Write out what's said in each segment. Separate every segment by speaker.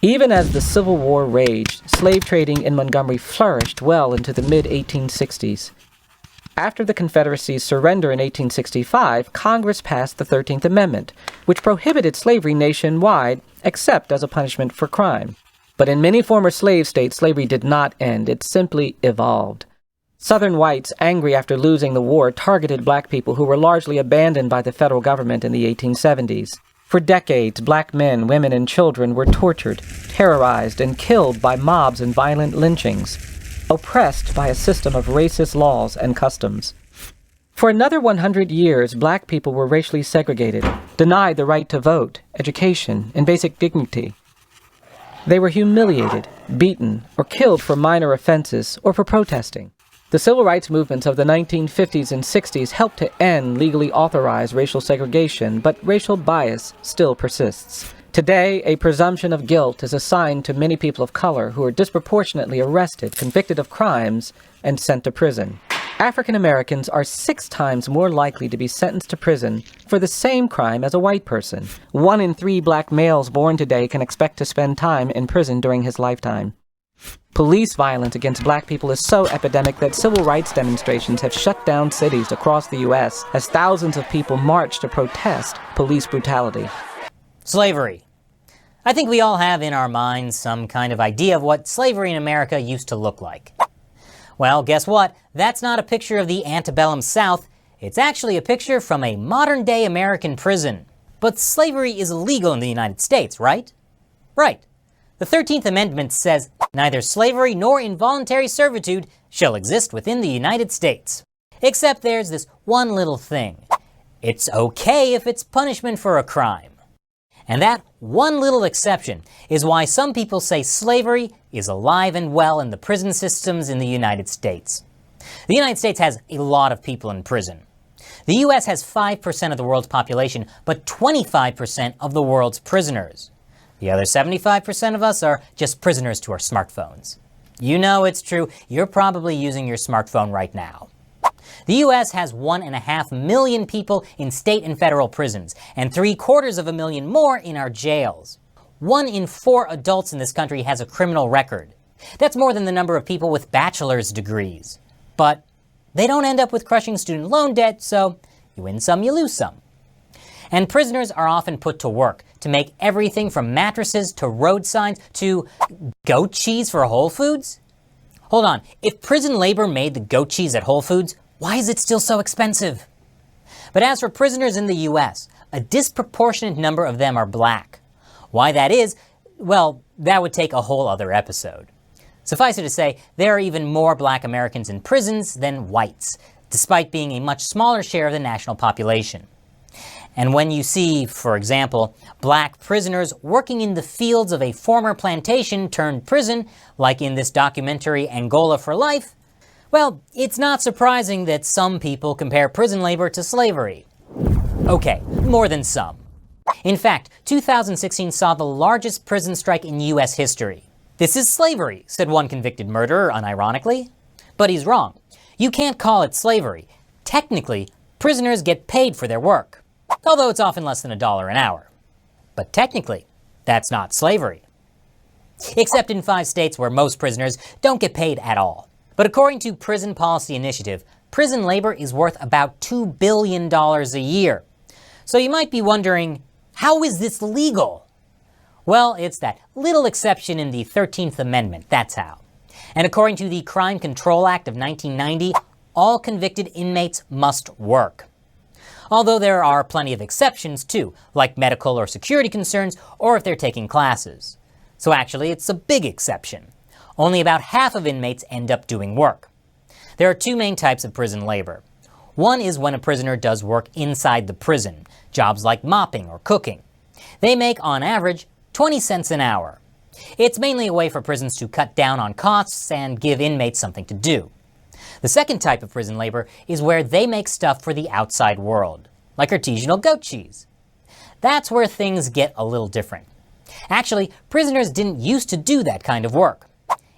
Speaker 1: Even as the Civil War raged, slave trading in Montgomery flourished well into the mid-1860s. After the Confederacy's surrender in 1865, Congress passed the 13th Amendment, which prohibited slavery nationwide except as a punishment for crime. But in many former slave states, slavery did not end. It simply evolved. Southern whites, angry after losing the war, targeted black people who were largely abandoned by the federal government in the 1870s. For decades, black men, women, and children were tortured, terrorized, and killed by mobs and violent lynchings, oppressed by a system of racist laws and customs. For another 100 years, black people were racially segregated, denied the right to vote, education, and basic dignity. They were humiliated, beaten, or killed for minor offenses or for protesting. The civil rights movements of the 1950s and 60s helped to end legally authorized racial segregation, but racial bias still persists. Today, a presumption of guilt is assigned to many people of color who are disproportionately arrested, convicted of crimes, and sent to prison. African Americans are 6 times more likely to be sentenced to prison for the same crime as a white person. 1 in 3 black males born today can expect to spend time in prison during his lifetime. Police violence against black people is so epidemic that civil rights demonstrations have shut down cities across the U.S. as thousands of people march to protest police brutality.
Speaker 2: Slavery. I think we all have in our minds some kind of idea of what slavery in America used to look like. Well, guess what? That's not a picture of the antebellum South. It's actually a picture from a modern-day American prison. But slavery is illegal in the United States, right? Right. The 13th Amendment says neither slavery nor involuntary servitude shall exist within the United States. Except there's this one little thing. It's okay if it's punishment for a crime. And that one little exception is why some people say slavery is alive and well in the prison systems in the United States. The United States has a lot of people in prison. The US has 5% of the world's population, but 25% of the world's prisoners. The other 75% of us are just prisoners to our smartphones. You know it's true. You're probably using your smartphone right now. The U.S. has 1.5 million people in state and federal prisons, and 750,000 more in our jails. 1 in 4 adults in this country has a criminal record. That's more than the number of people with bachelor's degrees. But they don't end up with crushing student loan debt, so you win some, you lose some. And prisoners are often put to work to make everything from mattresses to road signs to goat cheese for Whole Foods. Hold on, if prison labor made the goat cheese at Whole Foods, why is it still so expensive? But as for prisoners in the US, a disproportionate number of them are black. Why that is, well, that would take a whole other episode. Suffice it to say, there are even more black Americans in prisons than whites, despite being a much smaller share of the national population. And when you see, for example, black prisoners working in the fields of a former plantation turned prison, like in this documentary Angola for Life, well, it's not surprising that some people compare prison labor to slavery. Okay, more than some. In fact, 2016 saw the largest prison strike in US history. This is slavery, said one convicted murderer unironically. But he's wrong. You can't call it slavery. Technically, prisoners get paid for their work, although it's often less than $1 an hour. But technically, that's not slavery. Except in 5 states where most prisoners don't get paid at all. But according to Prison Policy Initiative, prison labor is worth about $2 billion a year. So you might be wondering, how is this legal? Well, it's that little exception in the 13th Amendment, that's how. And according to the Crime Control Act of 1990, all convicted inmates must work. Although there are plenty of exceptions too, like medical or security concerns, or if they're taking classes. So actually, it's a big exception. Only about half of inmates end up doing work. There are 2 main types of prison labor. One is when a prisoner does work inside the prison, jobs like mopping or cooking. They make, on average, 20 cents an hour. It's mainly a way for prisons to cut down on costs and give inmates something to do. The second type of prison labor is where they make stuff for the outside world, like artisanal goat cheese. That's where things get a little different. Actually, prisoners didn't used to do that kind of work.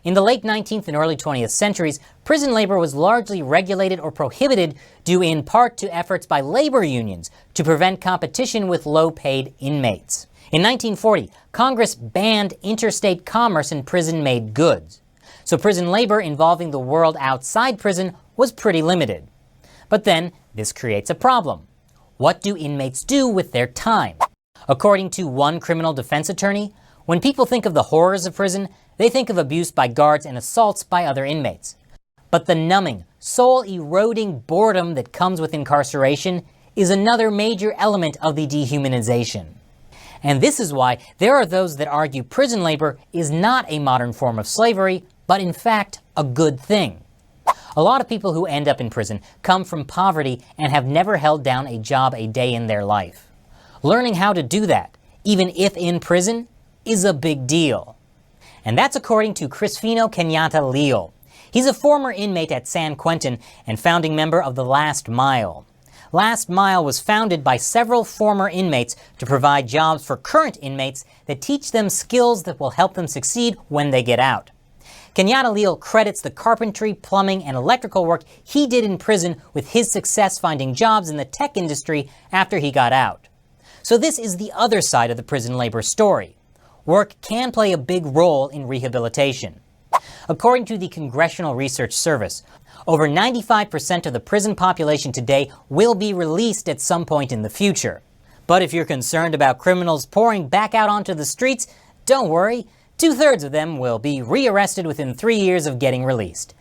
Speaker 2: In the late 19th and early 20th centuries, prison labor was largely regulated or prohibited due in part to efforts by labor unions to prevent competition with low-paid inmates. In 1940, Congress banned interstate commerce in prison-made goods, so prison labor involving the world outside prison was pretty limited. But then, this creates a problem. What do inmates do with their time? According to one criminal defense attorney, when people think of the horrors of prison, they think of abuse by guards and assaults by other inmates. But the numbing, soul-eroding boredom that comes with incarceration is another major element of the dehumanization. And this is why there are those that argue prison labor is not a modern form of slavery, but in fact, a good thing. A lot of people who end up in prison come from poverty and have never held down a job a day in their life. Learning how to do that, even if in prison, is a big deal. And that's according to Crispino Kenyatta Leal. He's a former inmate at San Quentin and founding member of the Last Mile. Last Mile was founded by several former inmates to provide jobs for current inmates that teach them skills that will help them succeed when they get out. Kenyatta Leal credits the carpentry, plumbing, and electrical work he did in prison with his success finding jobs in the tech industry after he got out. So this is the other side of the prison labor story. Work can play a big role in rehabilitation. According to the Congressional Research Service, over 95% of the prison population today will be released at some point in the future. But if you're concerned about criminals pouring back out onto the streets, don't worry. 2/3 of them will be rearrested within 3 years of getting released.